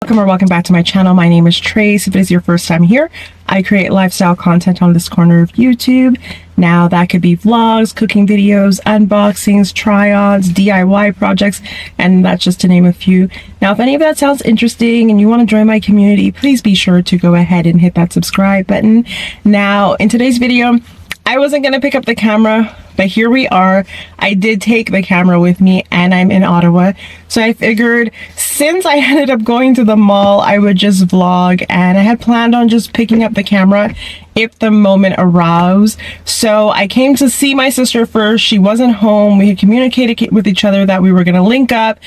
Welcome back to my channel. My name is Trace. If it is your first time here, I create lifestyle content on this corner of YouTube. Now that could be vlogs, cooking videos, unboxings, try-ons, DIY projects, and that's just to name a few. Now if any of that sounds interesting and you want to join my community, please be sure to go ahead and hit that subscribe button. Now in today's video, I wasn't going to pick up the camera, but here we are. I did take the camera with me and I'm in Ottawa. So I figured since I ended up going to the mall, I would just vlog, and I had planned on just picking up the camera if the moment arose. So I came to see my sister first. She wasn't home. We had communicated with each other that we were going to link up.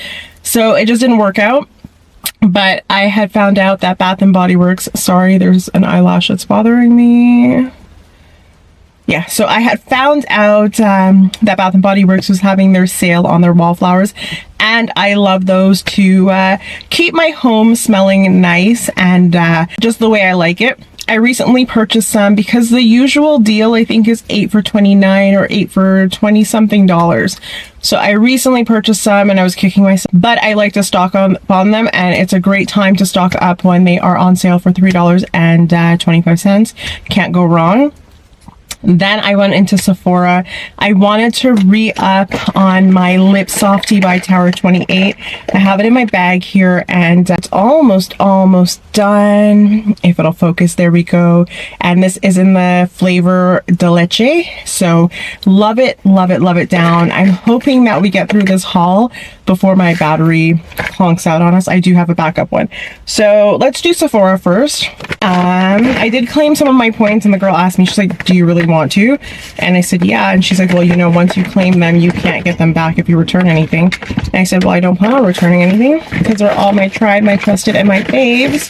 So it just didn't work out. But I had found out that Bath & Body Works, sorry, there's an eyelash that's bothering me. Yeah, so I had found out that Bath & Body Works was having their sale on their wallflowers, and I love those to keep my home smelling nice and just the way I like it. I recently purchased some because the usual deal I think is 8 for $29 or 8 for 20 something dollars. So I recently purchased some and I was kicking myself, but I like to stock on them, and it's a great time to stock up when they are on sale for $3.25. Can't go wrong. Then I went into Sephora. I wanted to re-up on my lip softy by Tower 28. I have it in my bag here, and it's almost done. If it'll focus, there we go. And this is in the flavor de leche. So love it down. I'm hoping that we get through this haul before my battery honks out on us. I do have a backup one. So let's do Sephora first. I did claim some of my points, and the girl asked me, she's like, do you really want to? And I said, yeah. And she's like, well, you know, once you claim them, you can't get them back if you return anything. And I said, well, I don't plan on returning anything because they're all my tried, my trusted, and my faves.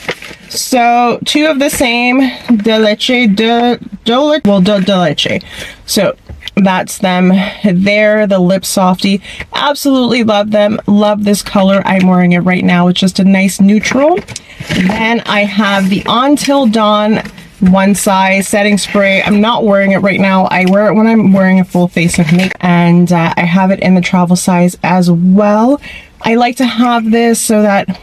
So 2 of the same de leche, de leche. So that's them there, the lip softy. Absolutely love them. Love this color. I'm wearing it right now. It's just a nice neutral. Then I have the Until Dawn one size setting spray. I'm not wearing it right now. I wear it when I'm wearing a full face of makeup, and I have it in the travel size as well. I like to have this so that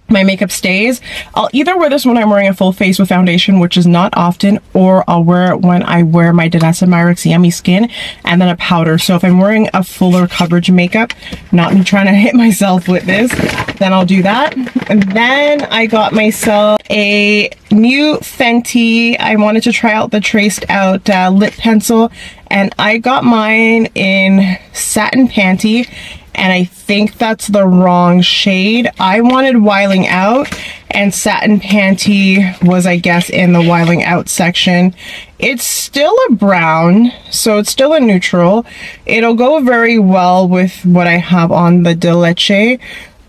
my makeup stays. I'll either wear this when I'm wearing a full face with foundation, which is not often, or I'll wear it when I wear my Danessa Myricks Yummy Skin and then a powder. So if I'm wearing a fuller coverage makeup, not me trying to hit myself with this, then I'll do that. And then I got myself a new Fenty. I wanted to try out the traced out lip pencil, and I got mine in Satin Panty, and I think that's the wrong shade. I wanted Wiling Out, and Satin Panty was, I guess, in the Wiling Out section. It's still a brown, so it's still a neutral. It'll go very well with what I have on the de leche,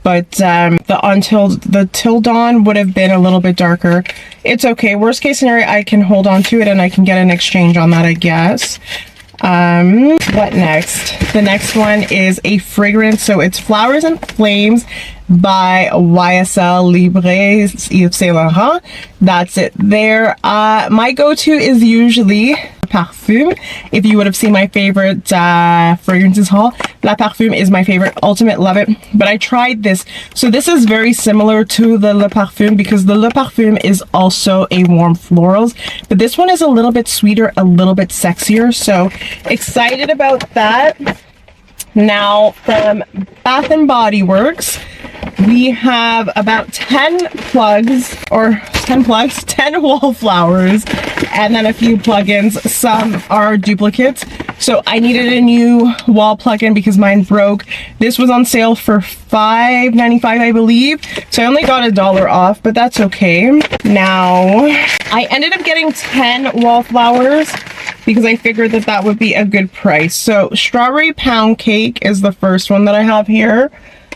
but the Till Dawn would have been a little bit darker. It's okay. Worst case scenario, I can hold on to it and I can get an exchange on that, I guess. What next? The next one is a fragrance. So it's Flowers and Flames by YSL Libre Yves Saint Laurent. That's it there. My go-to is usually Parfum. If you would have seen my favorite fragrances haul, La Parfum is my favorite. Ultimate, love it. But I tried this. So this is very similar to the Le Parfum because the Le Parfum is also a warm florals, but this one is a little bit sweeter, a little bit sexier. So excited about that. Now from Bath and Body Works, we have about 10 wallflowers, and then a few plugins. Some are duplicates. So I needed a new wall plug-in because mine broke. This was on sale for $5.95, I believe. So I only got $1 off, but that's okay. Now, I ended up getting 10 wallflowers because I figured that that would be a good price. So strawberry pound cake is the first one that I have here.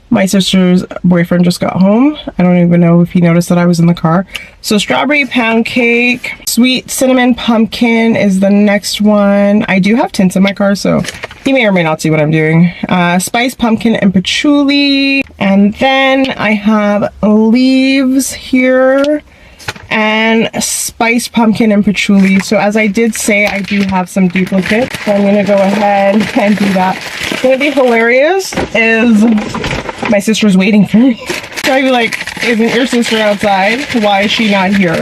My sister's boyfriend just got home. I don't even know if he noticed that I was in the car. So strawberry pound cake. Sweet cinnamon pumpkin is the next one. I do have tints in my car, so he may or may not see what I'm doing. Spiced pumpkin and patchouli. And then I have leaves here and spiced pumpkin and patchouli. So as I did say, I do have some duplicates. So I'm going to go ahead and do that. What's going to be hilarious is my sister's waiting for me. So I'd be like, isn't your sister outside? Why is she not here?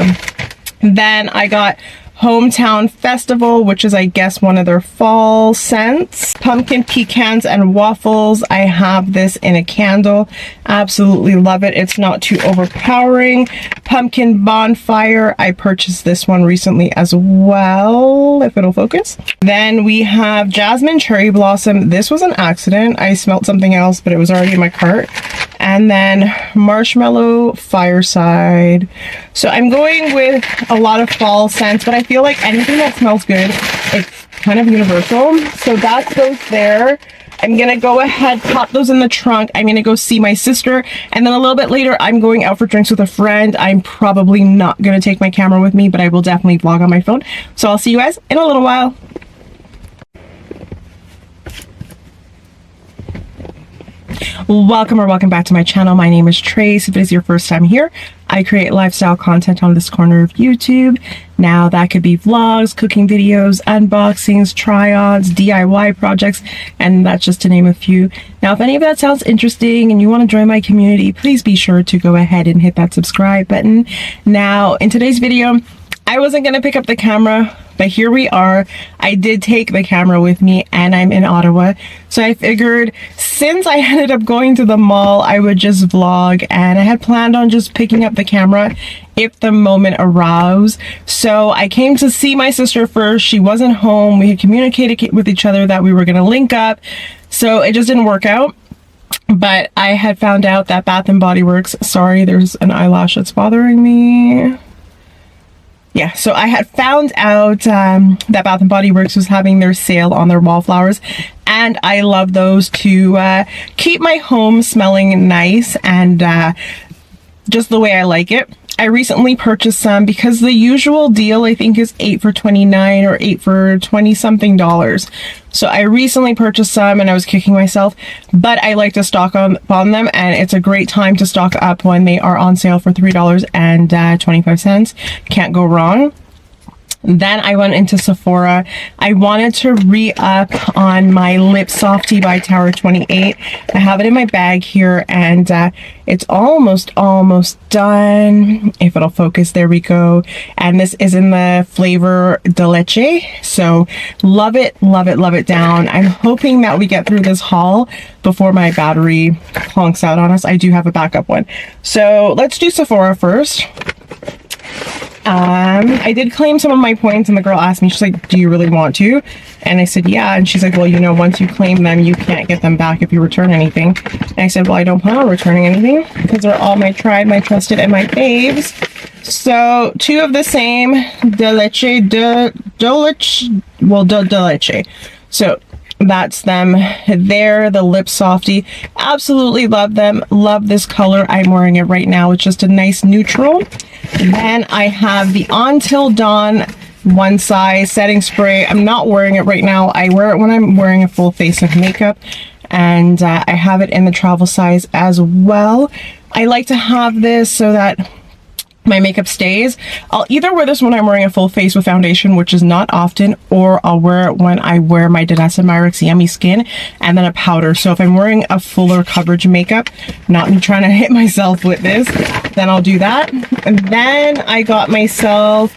Then I got Hometown Festival, which is, I guess, one of their fall scents. Pumpkin pecans and waffles. I have this in a candle. Absolutely love it. It's not too overpowering. Pumpkin bonfire. I purchased this one recently as well, if it'll focus. Then we have jasmine cherry blossom. This was an accident. I smelled something else, but it was already in my cart. And then marshmallow fireside. So I'm going with a lot of fall scents, but I feel like anything that smells good, it's kind of universal. So that's those there. I'm gonna go ahead, pop those in the trunk. I'm gonna go see my sister, and then a little bit later I'm going out for drinks with a friend. I'm probably not gonna take my camera with me, but I will definitely vlog on my phone. So I'll see you guys in a little while. Welcome back to my channel. My name is Trace. If it is your first time here, I create lifestyle content on this corner of YouTube. Now that could be vlogs, cooking videos, unboxings, try-ons, DIY projects, and that's just to name a few. Now if any of that sounds interesting and you want to join my community, please be sure to go ahead and hit that subscribe button. Now in today's video, I wasn't going to pick up the camera, but here we are. I did take the camera with me and I'm in Ottawa. So I figured since I ended up going to the mall, I would just vlog, and I had planned on just picking up the camera if the moment arose. So I came to see my sister first. She wasn't home. We had communicated with each other that we were going to link up. So it just didn't work out. But I had found out that Bath and Body Works, sorry, there's an eyelash that's bothering me. Yeah, so I had found out that Bath & Body Works was having their sale on their wallflowers, and I love those to keep my home smelling nice and just the way I like it. I recently purchased some because the usual deal I think is 8 for $29 or 8 for 20 something dollars. So I recently purchased some and I was kicking myself, but I like to stock on them, and it's a great time to stock up when they are on sale for $3.25. Can't go wrong. Then I went into Sephora. I wanted to re-up on my lip softy by Tower 28. I have it in my bag here, and it's almost done. If it'll focus, there we go. And this is in the flavor Indulge. So love it down. I'm hoping that we get through this haul before my battery honks out on us. I do have a backup one. So let's do Sephora first. I did claim some of my points, and the girl asked me, she's like, do you really want to? And I said, yeah. And she's like, well, you know, once you claim them, you can't get them back if you return anything. And I said, well, I don't plan on returning anything because they're all my tried, my trusted, and my faves. So 2 of the same Indulge. So that's them there, the lip softy. Absolutely love them. Love this color. I'm wearing it right now. It's just a nice neutral. Then I have the Until Dawn one size setting spray. I'm not wearing it right now. I wear it when I'm wearing a full face of makeup, and I have it in the travel size as well. I like to have this so that my makeup stays. I'll either wear this when I'm wearing a full face with foundation, which is not often, or I'll wear it when I wear my Danessa Myricks Yummy Skin and then a powder. So if I'm wearing a fuller coverage makeup, not me trying to hit myself with this, then I'll do that. And then I got myself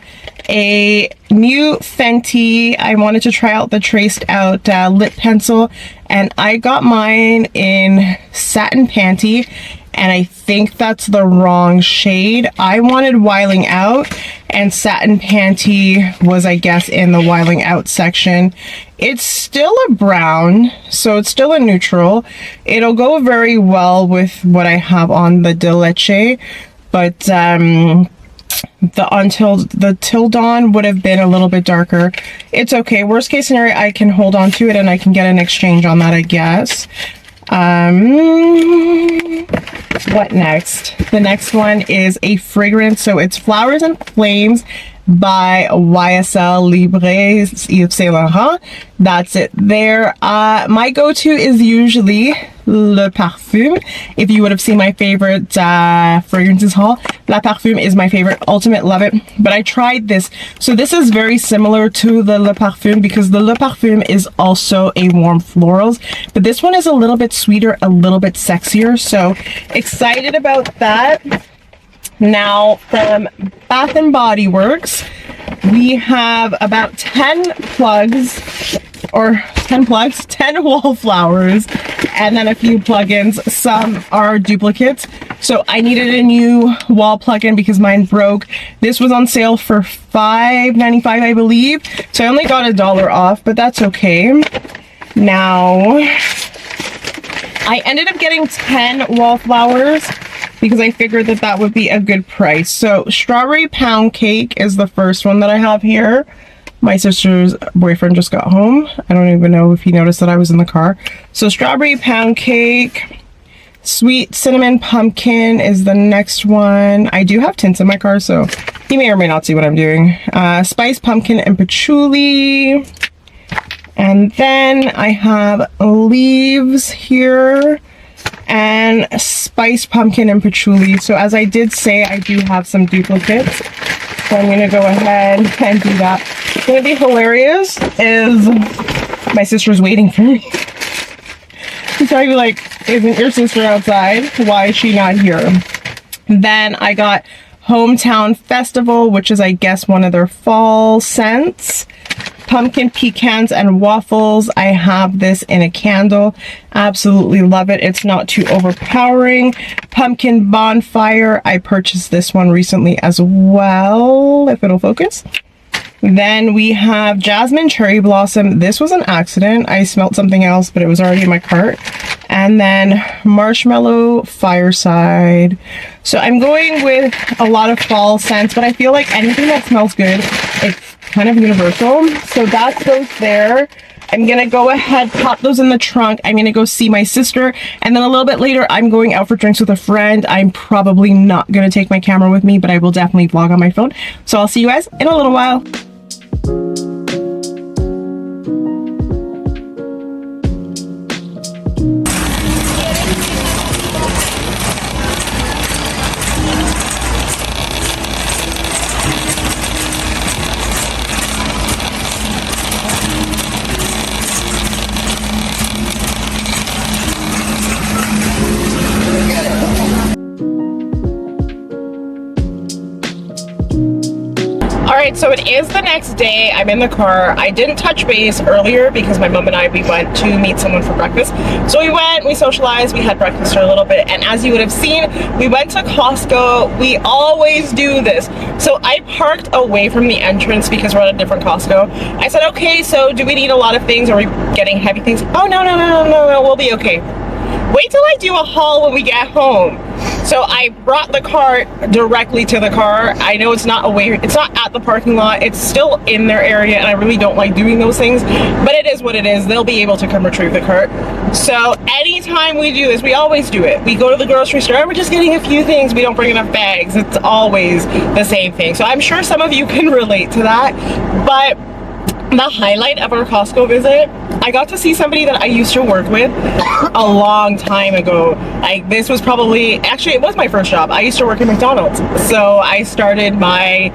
a new Fenty. I wanted to try out the traced out lip pencil, and I got mine in Satin Panty, and I think that's the wrong shade. I wanted Wiling Out, and Satin Panty was, I guess, in the Wiling Out section. It's still a brown, so it's still a neutral. It'll go very well with what I have on the De Leche, but the Till Dawn would have been a little bit darker. It's okay. Worst case scenario, I can hold on to it and I can get an exchange on that, I guess. What next? The next one is a fragrance. So it's Flowers and Flames by YSL Libre Yves Saint Laurent. That's it there. My go-to is usually Le Parfum. If you would have seen my favorite fragrances haul, La Parfum is my favorite. Ultimate, love it. But I tried this. So this is very similar to the Le Parfum because the Le Parfum is also a warm florals. But this one is a little bit sweeter, a little bit sexier. So excited about that. Now from Bath and Body Works, we have about 10 plugs, or 10 plugs, 10 wallflowers, and then a few plugins. Some are duplicates. So I needed a new wall plug-in because mine broke. This was on sale for $5.95, I believe. So I only got $1 off, but that's okay. Now, I ended up getting 10 wallflowers because I figured that that would be a good price. So Strawberry Pound Cake is the first one that I have here. My sister's boyfriend just got home. I don't even know if he noticed that I was in the car. So Strawberry Pound Cake. Sweet Cinnamon Pumpkin is the next one. I do have tints in my car, so he may or may not see what I'm doing. Spice Pumpkin and Patchouli. And then I have Leaves here. And Spice Pumpkin and Patchouli. So as I did say, I do have some duplicates. So I'm going to go ahead and do that. What's going to be hilarious is my sister's waiting for me. She's probably like, isn't your sister outside? Why is she not here? Then I got Hometown Festival, which is, I guess, one of their fall scents. Pumpkin Pecans and Waffles. I have this in a candle. Absolutely love it. It's not too overpowering. Pumpkin Bonfire. I purchased this one recently as well, if it'll focus. Then we have Jasmine Cherry Blossom. This was an accident. I smelled something else, but it was already in my cart. And then Marshmallow Fireside. So I'm going with a lot of fall scents, but I feel like anything that smells good, it's kind of universal. So that's those there. I'm gonna go ahead, pop those in the trunk. I'm gonna go see my sister, and then a little bit later I'm going out for drinks with a friend. I'm probably not gonna take my camera with me, but I will definitely vlog on my phone. So I'll see you guys in a little while. Alright, so it is the next day. I'm in the car. I didn't touch base earlier because my mom and I, we went to meet someone for breakfast. So we went, we socialized, we had breakfast for a little bit, and as you would have seen, we went to Costco. We always do this. So I parked away from the entrance because we're at a different Costco. I said, okay, so do we need a lot of things? Are we getting heavy things? Oh, no, we'll be okay. Wait till I do a haul when we get home. So I brought the cart directly to the car. I know it's not at the parking lot. It's still in their area, and I really don't like doing those things, but it is what it is. They'll be able to come retrieve the cart. So anytime we do this, we always do it. We go to the grocery store, we're just getting a few things. We don't bring enough bags. It's always the same thing. So I'm sure some of you can relate to that, but the highlight of our Costco visit, I got to see somebody that I used to work with a long time ago. Like, this was probably, actually it was my first job. I used to work at McDonald's. So I started my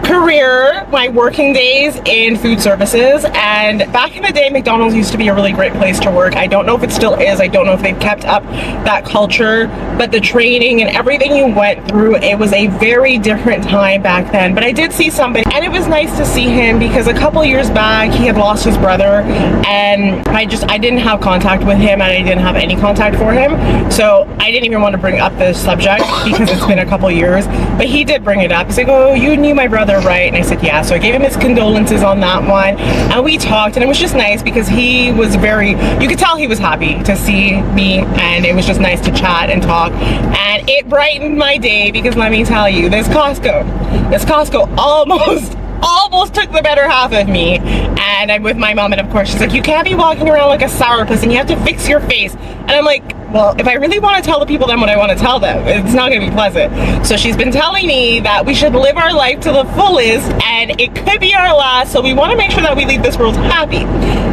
career, my working days in food services, and back in the day McDonald's used to be a really great place to work. I don't know if it still is. I don't know if they've kept up that culture, but the training and everything you went through, it was a very different time back then. But I did see somebody, and it was nice to see him because a couple years back he had lost his brother, and I didn't have contact with him, and I didn't have any contact for him, so I didn't even want to bring up this subject because it's been a couple years. But he did bring it up. He's like, oh, you knew my brother, right? And I said, yeah. So I gave him his condolences on that one, and we talked, and it was just nice because he was you could tell he was happy to see me, and it was just nice to chat and talk, and it brightened my day because let me tell you, this Costco almost took the better half of me. And I'm with my mom, and of course she's like, you can't be walking around like a sourpuss and you have to fix your face. And I'm like, well, if I really want to tell the people then what I want to tell them, it's not going to be pleasant. So she's been telling me that we should live our life to the fullest, and it could be our last, so we want to make sure that we leave this world happy.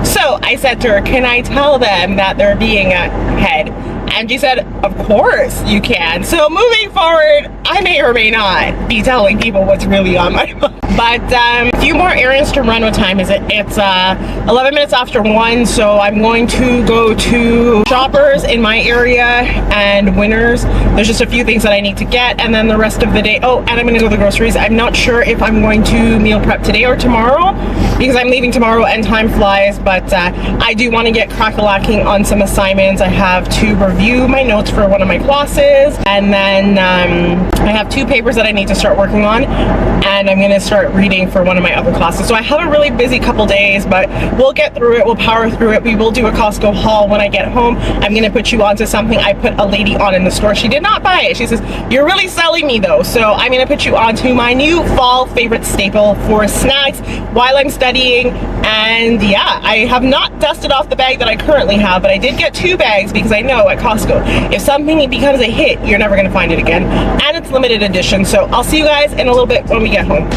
So I said to her, can I tell them that they're being a head? And she said, of course you can. So moving forward, I may or may not be telling people what's really on my mind. But a few more errands to run. What time is it? It's 11 minutes after 1, so I'm going to go to Shoppers in my area and Winners. There's just a few things that I need to get, and then the rest of the day, oh, and I'm going to go to the groceries. I'm not sure if I'm going to meal prep today or tomorrow because I'm leaving tomorrow and time flies, but I do want to get crack-a-lacking on some assignments. I have to review my notes for one of my classes, and then I have 2 papers that I need to start working on, and I'm going to start reading for one of my other classes. So I have a really busy couple days, but we'll get through it. We'll power through it. We will do a Costco haul when I get home. I'm going to put you onto something I put a lady on in the store. She did not buy it. She says, you're really selling me though. So I'm going to put you onto my new fall favorite staple for snacks while I'm studying. And yeah, I have not dusted off the bag that I currently have, but I did get 2 bags because I know at Costco, if something becomes a hit, you're never going to find it again. And it's limited edition. So I'll see you guys in a little bit when we get home.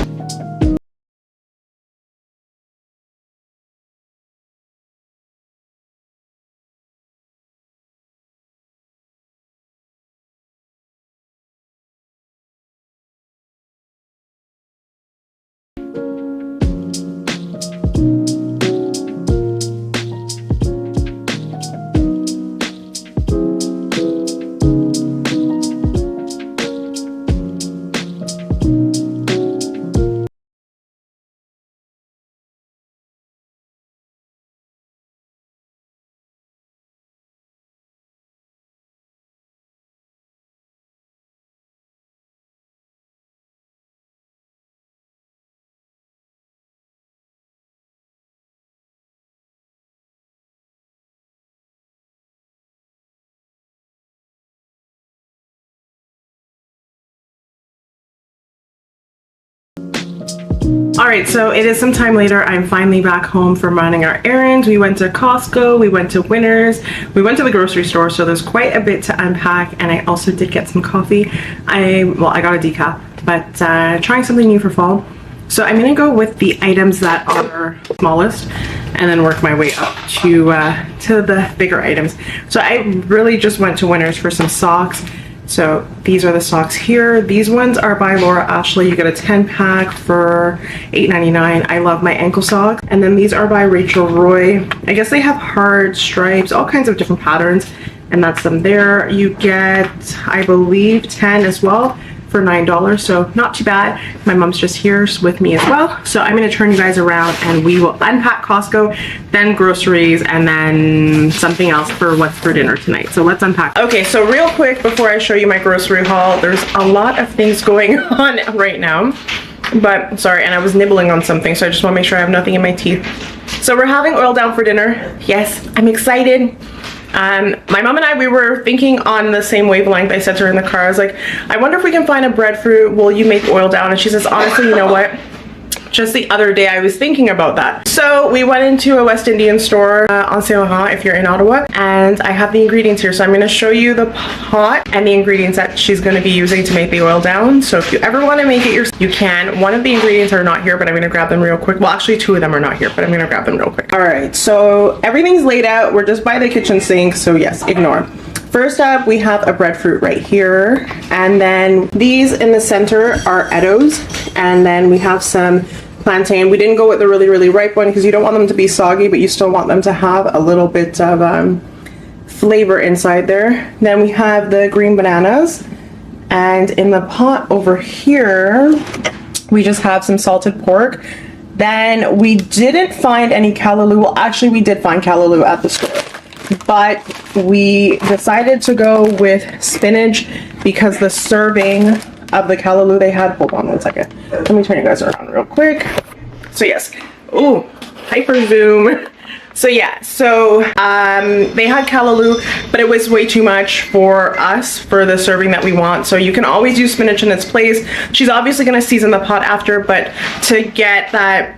Alright, so it is some time later. I'm finally back home from running our errands. We went to Costco, we went to Winners, we went to the grocery store, so there's quite a bit to unpack, and I also did get some coffee. I got a decaf, but trying something new for fall. So I'm going to go with the items that are smallest and then work my way up to the bigger items. So I really just went to Winners for some socks. So these are the socks here. These ones are by Laura Ashley. You get a 10-pack for $8.99. I love my ankle socks. And then these are by Rachel Roy. I guess they have hard stripes, all kinds of different patterns, and that's them there. You get, I believe, 10 as well for $9, so not too bad. My mom's just here with me as well. So I'm gonna turn you guys around and we will unpack Costco, then groceries, and then something else for what's for dinner tonight. So let's unpack. Okay, so real quick before I show you my grocery haul, there's a lot of things going on right now. But sorry, and I was nibbling on something, so I just want to make sure I have nothing in my teeth. So we're having oil down for dinner. Yes, I'm excited. My mom and I, we were thinking on the same wavelength. I said to her in the car, I was like, I wonder if we can find a breadfruit. Will you make oil down? And she says, honestly, you know what? Just the other day I was thinking about that. So we went into a West Indian store on Saint Laurent if you're in Ottawa, and I have the ingredients here. So I'm going to show you the pot and the ingredients that she's going to be using to make the oil down. So if you ever want to make it yourself, you can. One of the ingredients are not here, but I'm going to grab them real quick. Well, actually 2 of them are not here, but I'm going to grab them real quick. All right, so everything's laid out. We're just by the kitchen sink, so yes, ignore. First up, we have a breadfruit right here, and then these in the center are Eddos, and then we have some plantain. We didn't go with the really ripe one because you don't want them to be soggy, but you still want them to have a little bit of flavor inside there. Then we have the green bananas, and in the pot over here we just have some salted pork. Then we didn't find any callaloo. Well, actually we did find callaloo at the store, but we decided to go with spinach because the serving of the callaloo they had, hold on one second, let me turn you guys around real quick. So yes, oh, hyper zoom. So yeah, so they had callaloo, but it was way too much for us for the serving that we want. So you can always use spinach in its place. She's obviously gonna season the pot after, but to get that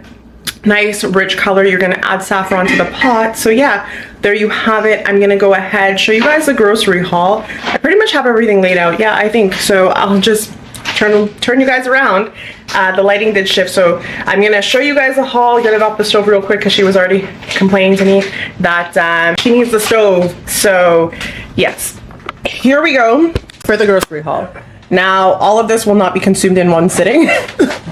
nice rich color, you're gonna add saffron to the pot. So yeah, there you have it. I'm gonna go ahead, show you guys the grocery haul. I pretty much have everything laid out. Yeah, I think so. I'll just turn you guys around. The lighting did shift, so I'm gonna show you guys the haul, get it off the stove real quick because she was already complaining to me that she needs the stove. So yes, here we go for the grocery haul. Now, all of this will not be consumed in one sitting,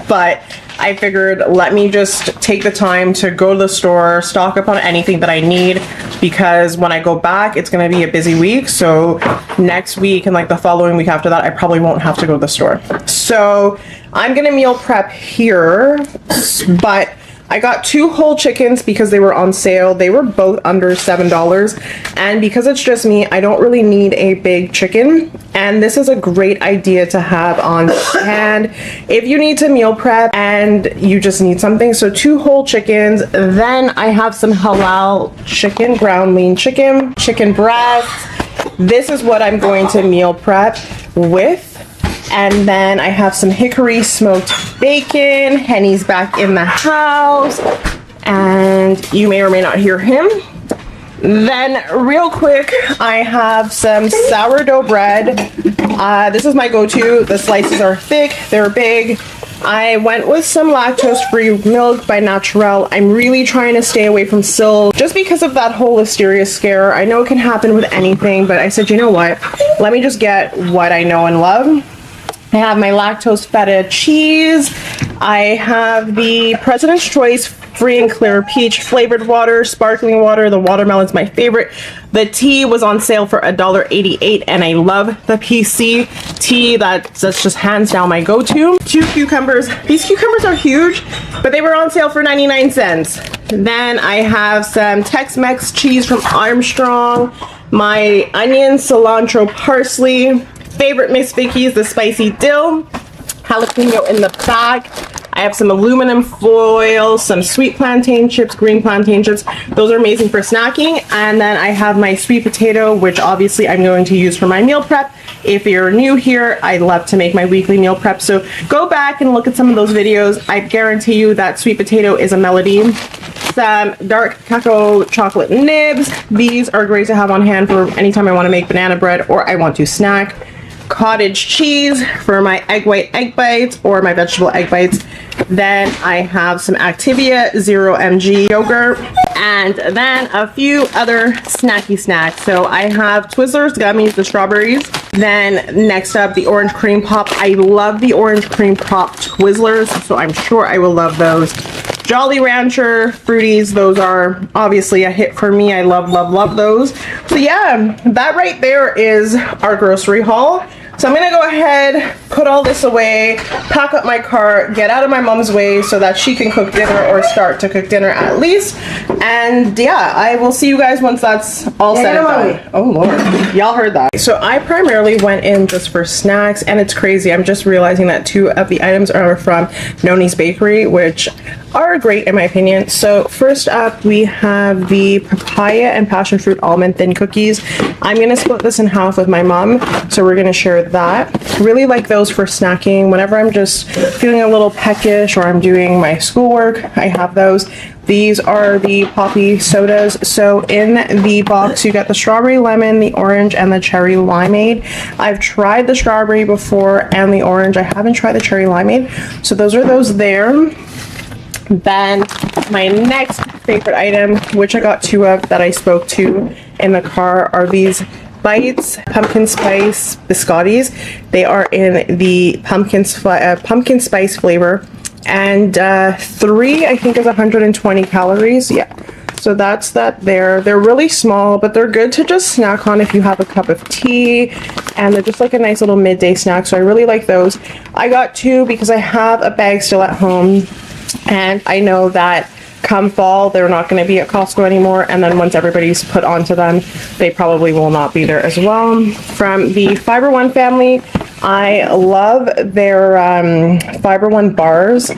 but I figured let me just take the time to go to the store, stock up on anything that I need, because when I go back, it's going to be a busy week. So next week and like the following week after that, I probably won't have to go to the store. So I'm going to meal prep here, but I got 2 whole chickens because they were on sale. They were both under $7. And because it's just me, I don't really need a big chicken. And this is a great idea to have on hand if you need to meal prep and you just need something. So 2 whole chickens. Then I have some halal chicken, ground lean chicken, chicken breasts. This is what I'm going to meal prep with. And then I have some hickory smoked bacon. Henny's back in the house, and you may or may not hear him. Then real quick, I have some sourdough bread. This is my go-to. The slices are thick, they're big. I went with some lactose-free milk by Naturel. I'm really trying to stay away from Sil just because of that whole listeria scare. I know it can happen with anything, but I said, you know what? Let me just get what I know and love. I have my lactose feta cheese. I have the President's Choice free and clear peach flavored water, sparkling water. The watermelon's my favorite. The tea was on sale for $1.88, and I love the PC tea. That's just hands down my go-to. 2 cucumbers. These cucumbers are huge, but they were on sale for 99 cents. Then I have some Tex-Mex cheese from Armstrong, my onion, cilantro, parsley. Favorite Miss Vicky's, the spicy dill, jalapeno in the back. I have some aluminum foil, some sweet plantain chips, green plantain chips. Those are amazing for snacking. And then I have my sweet potato, which obviously I'm going to use for my meal prep. If you're new here, I love to make my weekly meal prep. So go back and look at some of those videos. I guarantee you that sweet potato is a melody. Some dark cacao chocolate nibs. These are great to have on hand for anytime I want to make banana bread or I want to snack. Cottage cheese for my egg white egg bites or my vegetable egg bites. Then I have some Activia 0mg yogurt, and then a few other snacky snacks. So I have Twizzlers gummies, the strawberries. Then next up, the orange cream pop. I love the orange cream pop Twizzlers, so I'm sure I will love those. Jolly Rancher Fruities, those are obviously a hit for me. I love those. So yeah, that right there is our grocery haul. So I'm gonna go ahead, put all this away, pack up my cart, get out of my mom's way so that she can cook dinner or start to cook dinner at least. And yeah, I will see you guys once that's all said and done. Oh Lord, y'all heard that. So I primarily went in just for snacks, and it's crazy. I'm just realizing that 2 of the items are from Noni's Bakery, which are great in my opinion. So first up, we have the papaya and passion fruit almond thin cookies. I'm gonna split this in half with my mom, so we're gonna share that. Really like those for snacking. Whenever I'm just feeling a little peckish or I'm doing my schoolwork, I have those. These are the poppy sodas. So in the box, you get the strawberry lemon, the orange, and the cherry limeade. I've tried the strawberry before and the orange. I haven't tried the cherry limeade. So those are those there. Then my next favorite item, which I got 2 of that I spoke to in the car, are these bites, pumpkin spice biscottis. They are in the pumpkin spice flavor, and 3 I think is 120 calories. Yeah, so that's that there. They're really small, but they're good to just snack on if you have a cup of tea, and they're just like a nice little midday snack, so I really like those. I got 2 because I have a bag still at home, and I know that come fall they're not going to be at Costco anymore, and then once everybody's put onto them, they probably will not be there as well. From the Fiber One family, I love their Fiber One bars.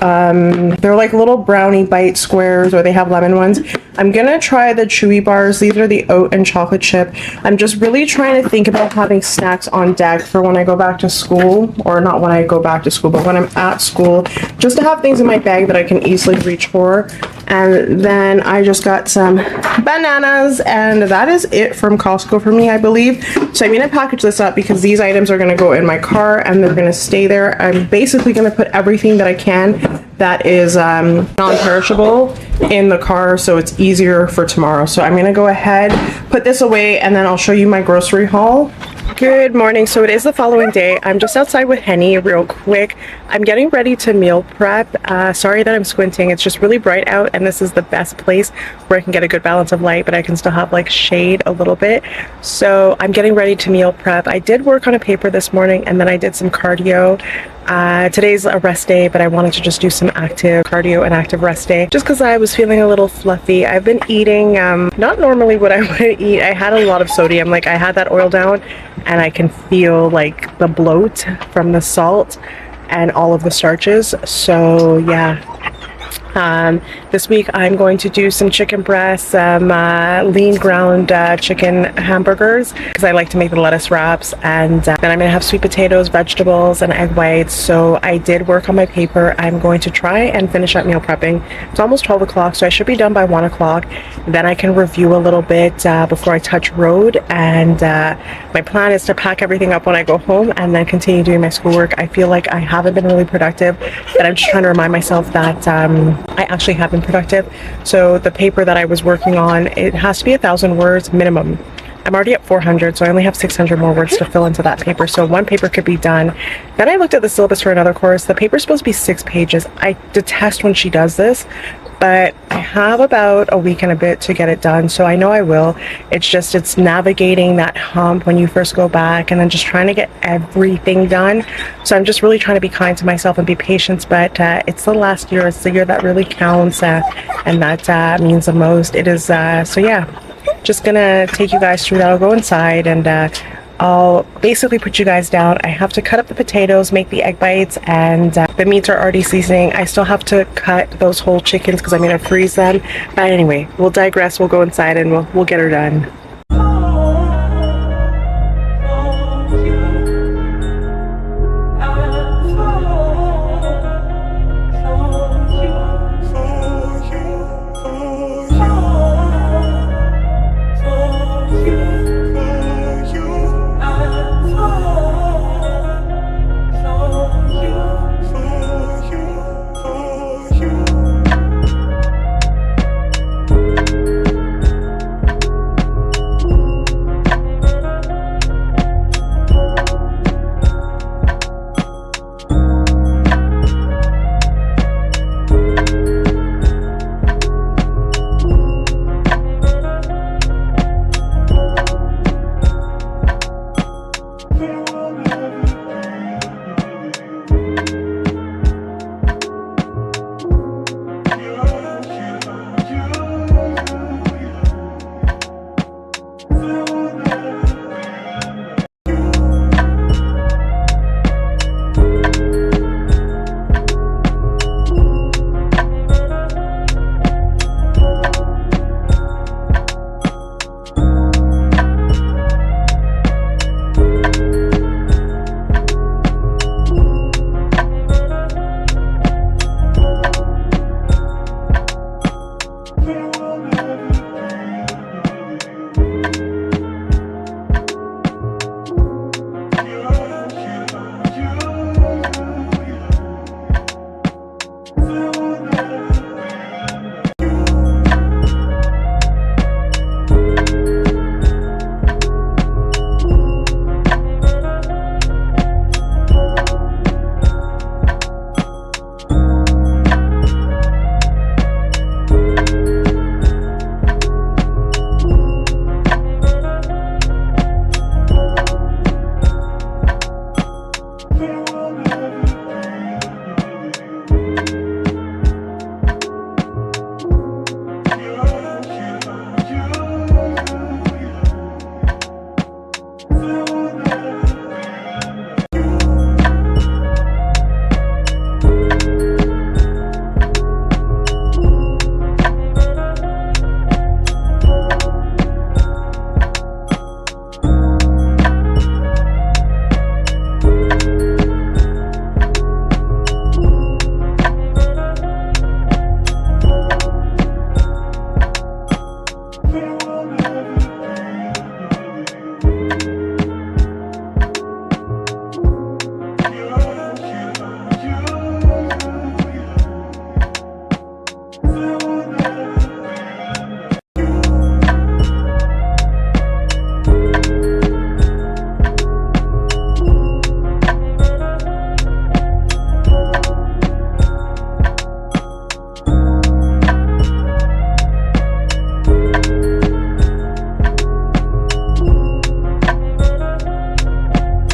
They're like little brownie bite squares, or they have lemon ones. I'm gonna try the chewy bars. These are the oat and chocolate chip. I'm just really trying to think about having snacks on deck for when I go back to school, or not when I go back to school, but when I'm at school, just to have things in my bag that I can easily reach for. And then I just got some bananas, and that is it from Costco for me, I believe. So I'm gonna package this up because these items are gonna go in my car and they're gonna stay there. I'm basically gonna put everything that I can that is non-perishable in the car, so it's easier for tomorrow. So I'm gonna go ahead, put this away, and then I'll show you my grocery haul. Good morning. So it is the following day. I'm just outside with Henny real quick. I'm getting ready to meal prep. Sorry that I'm squinting. It's just really bright out, and this is the best place where I can get a good balance of light, but I can still have like shade a little bit. So I'm getting ready to meal prep. I did work on a paper this morning, and then I did some cardio. Today's a rest day, but I wanted to just do some active cardio and active rest day just because I was feeling a little fluffy. I've been eating not normally what I would eat. I had a lot of sodium, like I had that oil down, and I can feel like the bloat from the salt and all of the starches. So yeah, this week I'm going to do some chicken breasts, some lean ground chicken hamburgers, because I like to make the lettuce wraps, and then I'm gonna have sweet potatoes, vegetables, and egg whites. So I did work on my paper. I'm going to try and finish up meal prepping. It's almost 12 o'clock, so I should be done by 1 o'clock. Then I can review a little bit before I touch road, and my plan is to pack everything up when I go home and then continue doing my schoolwork. I feel like I haven't been really productive, but I'm just trying to remind myself that I actually have been productive. So the paper that I was working on, it has to be 1,000 words minimum. I'm already at 400, so I only have 600 more words to fill into that paper, so one paper could be done. Then I looked at the syllabus for another course. The paper's supposed to be 6 pages. I detest when she does this, but I have about a week and a bit to get it done, so I know I will. It's navigating that hump when you first go back, and then just trying to get everything done. So I'm just really trying to be kind to myself and be patient, but it's the last year. It's the year that really counts, and that means the most. It is, so yeah, just gonna take you guys through that. I'll go inside, and I'll basically put you guys down. I have to cut up the potatoes, make the egg bites, and the meats are already seasoning. I still have to cut those whole chickens because I'm gonna freeze them. But anyway, we'll digress. We'll go inside and we'll get her done.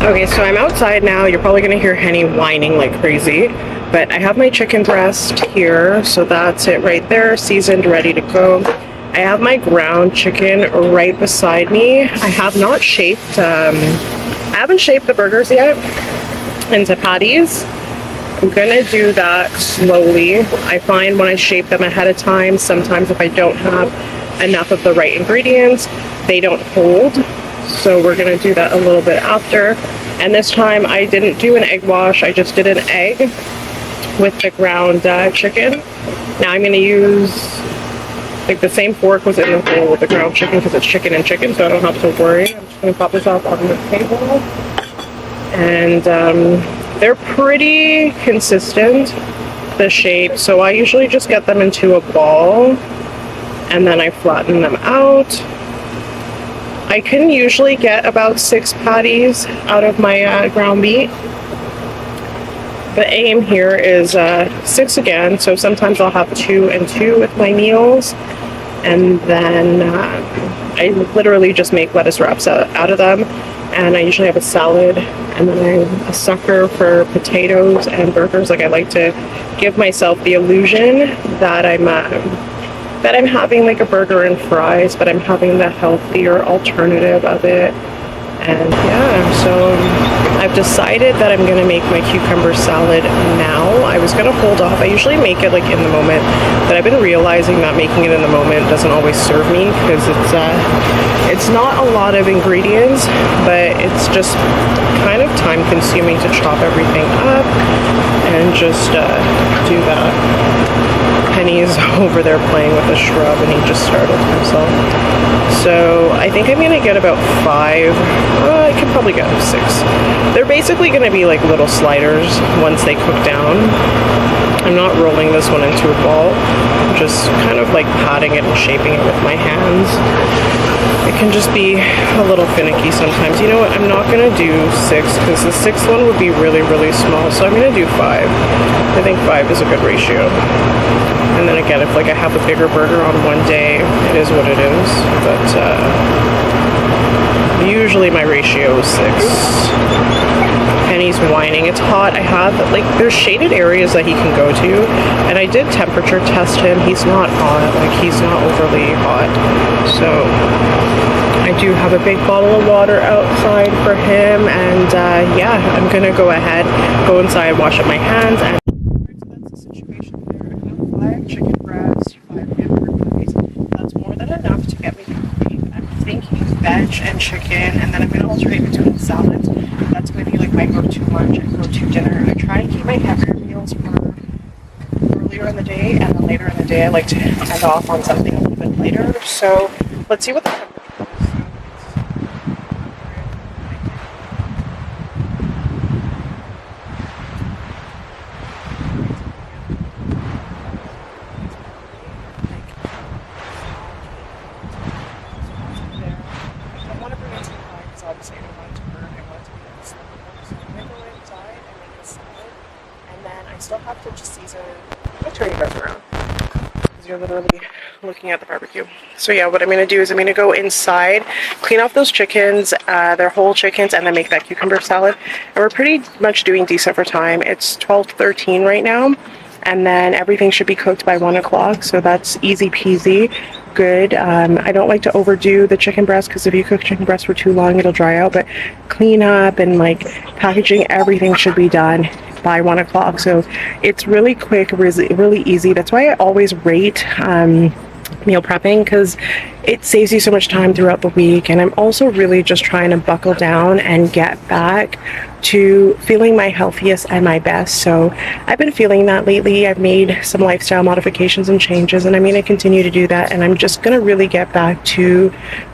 Okay, so I'm outside now. You're probably gonna hear Henny whining like crazy, but I have my chicken breast here, so that's it right there, seasoned, ready to go. I have my ground chicken right beside me. I have not shaped, I haven't shaped the burgers yet into patties. I'm gonna do that slowly. I find when I shape them ahead of time, sometimes if I don't have enough of the right ingredients, they don't hold. So we're gonna do that a little bit after. And this time I didn't do an egg wash, I just did an egg with the ground chicken. Now I'm gonna use, like, the same fork was in the bowl with the ground chicken because it's chicken and chicken, so I don't have to worry. I'm just gonna pop this off on the table. And they're pretty consistent, the shape, so I usually just get them into a ball and then I flatten them out. I can usually get about 6 patties out of my ground meat. The aim here is 6 again, so sometimes I'll have 2 and 2 with my meals, and then I literally just make lettuce wraps out of them, and I usually have a salad, and then I'm a sucker for potatoes and burgers. Like, I like to give myself the illusion that I'm having like a burger and fries, but I'm having the healthier alternative of it. And yeah, so I've decided that I'm gonna make my cucumber salad now. I was gonna hold off. I usually make it like in the moment, but I've been realizing that making it in the moment doesn't always serve me, because it's not a lot of ingredients, but it's just kind of time consuming to chop everything up and just do that. Penny's over there playing with a shrub and he just startled himself. So I think I'm gonna get about 5. I could probably get 6. They're basically gonna be like little sliders once they cook down. I'm not rolling this one into a ball. I'm just kind of like patting it and shaping it with my hands. It can just be a little finicky sometimes. You know what? I'm not gonna do 6 because the 6th one would be really, really small. So I'm gonna do 5. I think 5 is a good ratio. And then again, if like I have a bigger burger on one day, it is what it is. But usually my ratio is 6. Penny's whining. It's hot. I have, like, there's shaded areas that he can go to, and I did temperature test him. He's not hot. Like, he's not overly hot. So I do have a big bottle of water outside for him, and yeah, I'm gonna go ahead, go inside, wash up my hands, and that's the situation there. I have 5 chicken breasts, 5 hamburger patties. That's more than enough to get me complete. I'm thinking veg and chicken, and then I'm gonna alternate between salads. That's gonna be like my go-to lunch and go-to dinner. I try and keep my heavier meals for earlier in the day, and then later in the day I like to end off on something a little bit later. So let's see what the temperature is. Obviously I don't want it to burn, I want it to be like slow. So I'm gonna go inside and make a salad, and then I still have to just season. I'll turn you guys around because you're literally looking at the barbecue. So yeah, what I'm gonna do is I'm gonna go inside, clean off those chickens, they're whole chickens, and then make that cucumber salad. And we're pretty much doing decent for time. It's 12:13 right now, and then everything should be cooked by 1 o'clock, so that's easy peasy. Good. I don't like to overdo the chicken breast, because if you cook chicken breast for too long it'll dry out, but clean up and like packaging, everything should be done by 1 o'clock. So it's really quick, really easy. That's why I always rate meal prepping, because it saves you so much time throughout the week. And I'm also really just trying to buckle down and get back to feeling my healthiest and my best. So I've been feeling that lately. I've made some lifestyle modifications and changes, and I'm going to continue to do that. And I'm just going to really get back to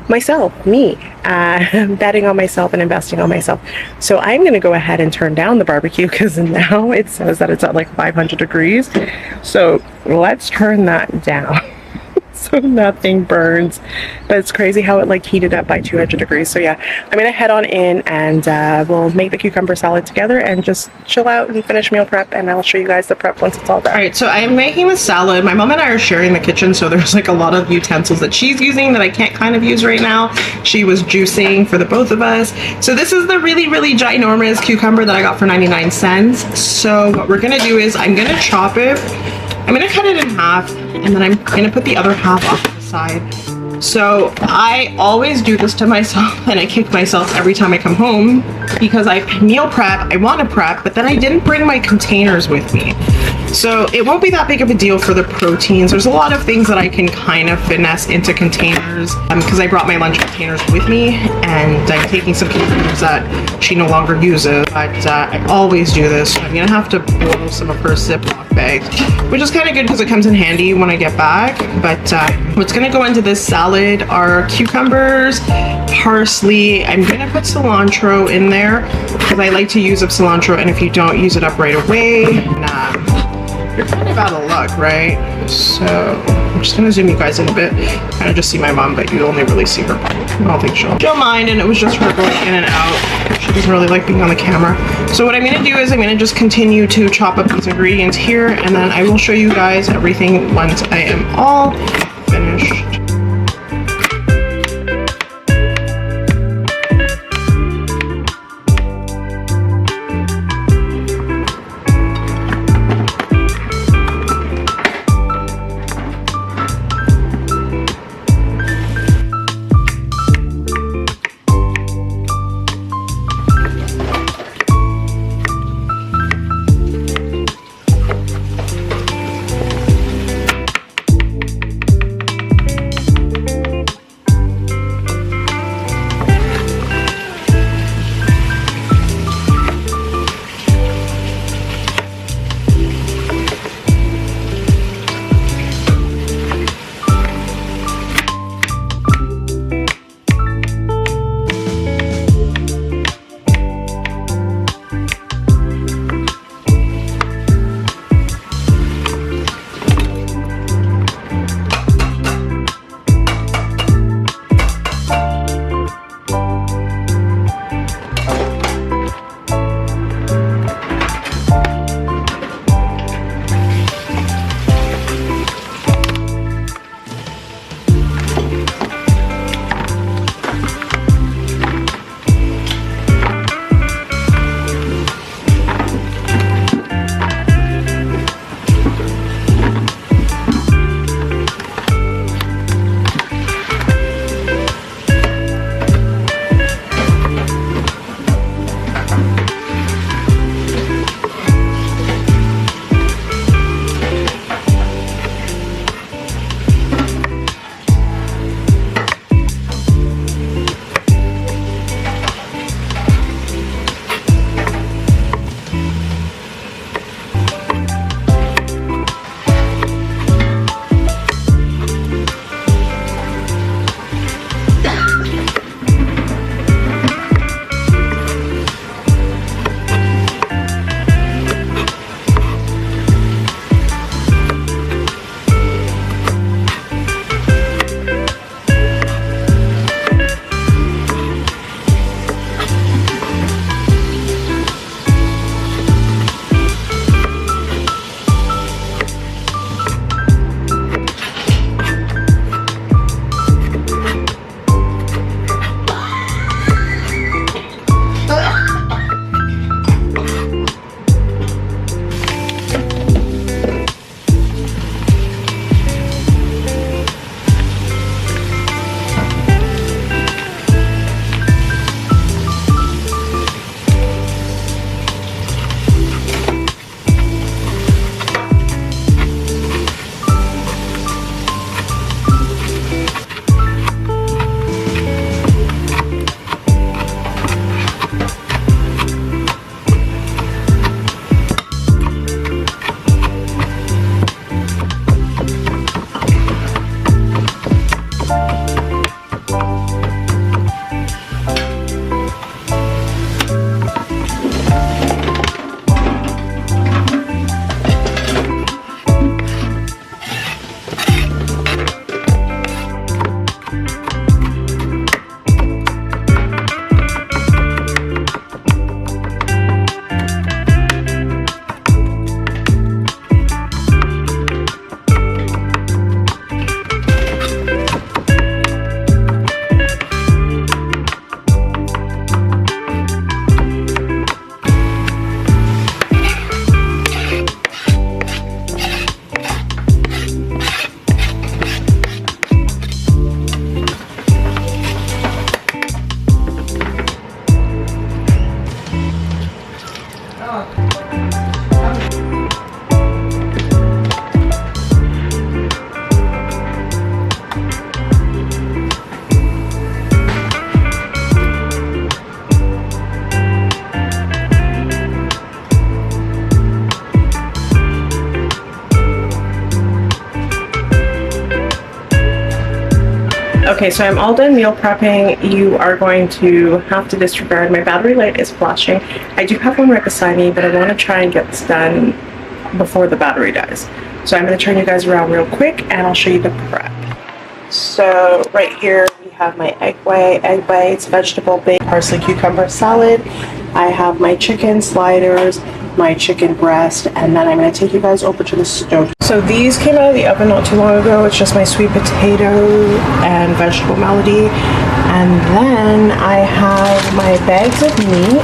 myself, betting on myself and investing on myself. So I'm going to go ahead and turn down the barbecue, because now it says that it's at like 500 degrees. So let's turn that down. so nothing burns. But it's crazy how it like heated up by 200 degrees. So yeah, I'm gonna head on in and we'll make the cucumber salad together and just chill out and finish meal prep, and I'll show you guys the prep once it's all done. All right, so I'm making the salad. My mom and I are sharing the kitchen, so there's like a lot of utensils that she's using that I can't kind of use right now. She was juicing for the both of us. So this is the really ginormous cucumber that I got for 99 cents. So what we're gonna do is I'm gonna chop it. I'm gonna cut it in half, and then I'm gonna put the other half off to the side. So I always do this to myself, and I kick myself every time I come home because I meal prep, I want to prep, but then I didn't bring my containers with me. So it won't be that big of a deal for the proteins. There's a lot of things that I can kind of finesse into containers because I brought my lunch containers with me, and I'm taking some containers that she no longer uses. But I always do this. So I'm gonna have to boil some of her Ziploc bags, which is kind of good because it comes in handy when I get back. But what's gonna go into this salad are cucumbers, parsley. I'm gonna put cilantro in there because I like to use up cilantro, and if you don't use it up right away, you're kind of out of luck, right? So I'm just gonna zoom you guys in a bit. Kind of just see my mom, but you only really see her. I don't think she'll mind, and it was just her going in and out. She doesn't really like being on the camera. So what I'm gonna do is I'm gonna just continue to chop up these ingredients here, and then I will show you guys everything once I am all finished. Okay, so I'm all done meal prepping. You are going to have to disregard my battery light is flashing. I do have one right beside me, but I want to try and get this done before the battery dies. So I'm going to turn you guys around real quick and I'll show you the prep. So right here we have my egg whites, vegetable bake, parsley cucumber salad. I have my chicken sliders, my chicken breast, and then I'm going to take you guys over to the stove. So these came out of the oven not too long ago. It's just my sweet potato and vegetable melody. And then I have my bags of meat.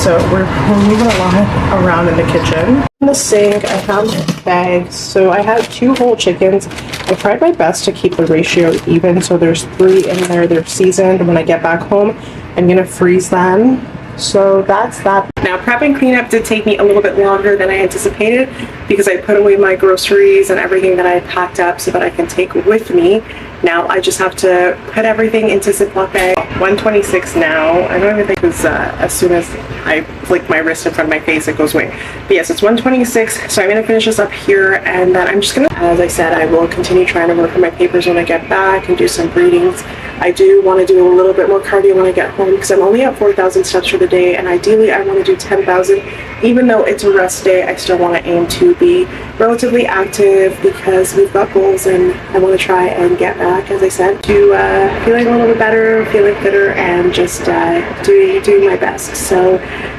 So we're moving along around in the kitchen. In the sink, I have my bags. So I have 2 whole chickens. I tried my best to keep the ratio even. So there's 3 in there. They're seasoned. When I get back home, I'm going to freeze them. So that's that. Now, prep and cleanup did take me a little bit longer than I anticipated because I put away my groceries and everything that I packed up so that I can take with me. Now I just have to put everything into Ziploc bag. 126 now. I don't even think it was as soon as I flick my wrist in front of my face, it goes away. But yes, it's 126. So I'm going to finish this up here, and then I'm just going to, as I said, I will continue trying to work on my papers when I get back and do some readings. I do want to do a little bit more cardio when I get home because I'm only at 4,000 steps for the day, and ideally I want to do 10,000. Even though it's a rest day, I still want to aim to be relatively active because we've got goals, and I want to try and get back, as I said, to feeling a little bit better, feeling fitter, and just doing my best. So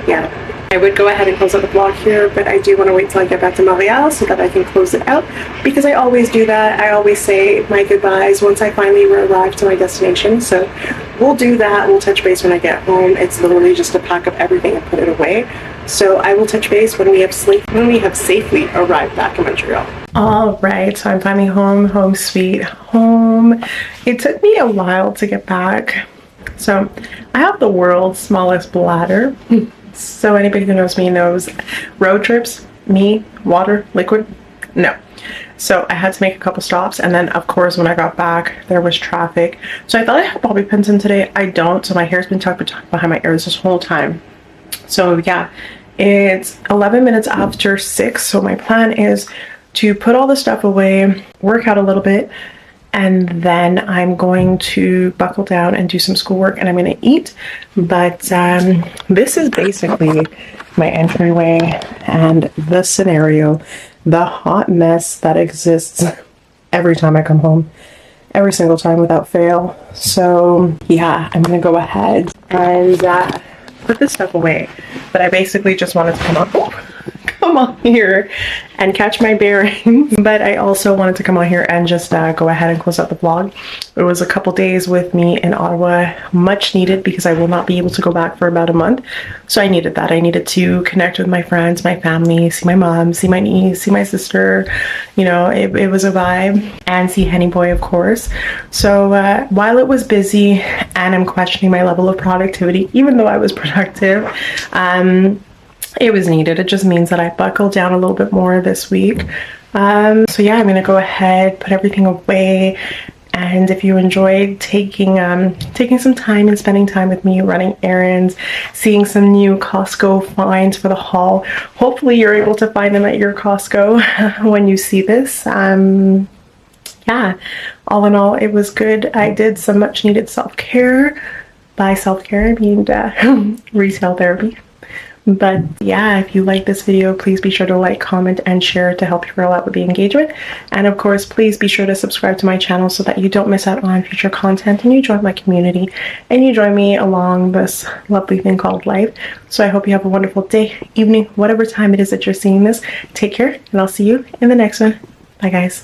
yeah, I would go ahead and close out the vlog here, but I do want to wait till I get back to Montreal so that I can close it out, because I always do that. I always say my goodbyes once I finally arrive to my destination. So we'll do that. We'll touch base when I get home. It's literally just to pack up everything and put it away. So I will touch base when we have safely arrived back in Montreal. All right, so I'm finally home sweet home. It took me a while to get back. So I have the world's smallest bladder. So anybody who knows me knows road trips, me, water, liquid, no. So I had to make a couple stops, and then of course when I got back there was traffic. So I thought I had bobby pins in today. I don't, so my hair's been tucked behind my ears this whole time. So yeah, it's 11 minutes after 6. So my plan is to put all the stuff away, work out a little bit, and then I'm going to buckle down and do some schoolwork, and I'm going to eat. But this is basically my entryway and the scenario, the hot mess that exists every time I come home, every single time without fail. So yeah, I'm going to go ahead and put this stuff away. But I basically just wanted to come on here and catch my bearings. But I also wanted to come on here and just go ahead and close out the vlog. It was a couple days with me in Ottawa, much needed, because I will not be able to go back for about a month. So I needed that. I needed to connect with my friends, my family, see my mom, see my niece, see my sister. You know, it was a vibe. And see Henny Boy, of course. So while it was busy and I'm questioning my level of productivity, even though I was productive, it was needed. It just means that I buckled down a little bit more this week. So yeah, I'm gonna go ahead, put everything away. And if you enjoyed taking some time and spending time with me, running errands, seeing some new Costco finds for the haul, hopefully you're able to find them at your Costco when you see this. Yeah, all in all, it was good. I did some much needed self-care. By self-care, I mean retail therapy. But yeah, if you like this video, please be sure to like, comment, and share to help you grow out with the engagement. And of course, please be sure to subscribe to my channel so that you don't miss out on future content, and you join my community and you join me along this lovely thing called life. So I hope you have a wonderful day, evening, whatever time it is that you're seeing this. Take care, and I'll see you in the next one. Bye, guys.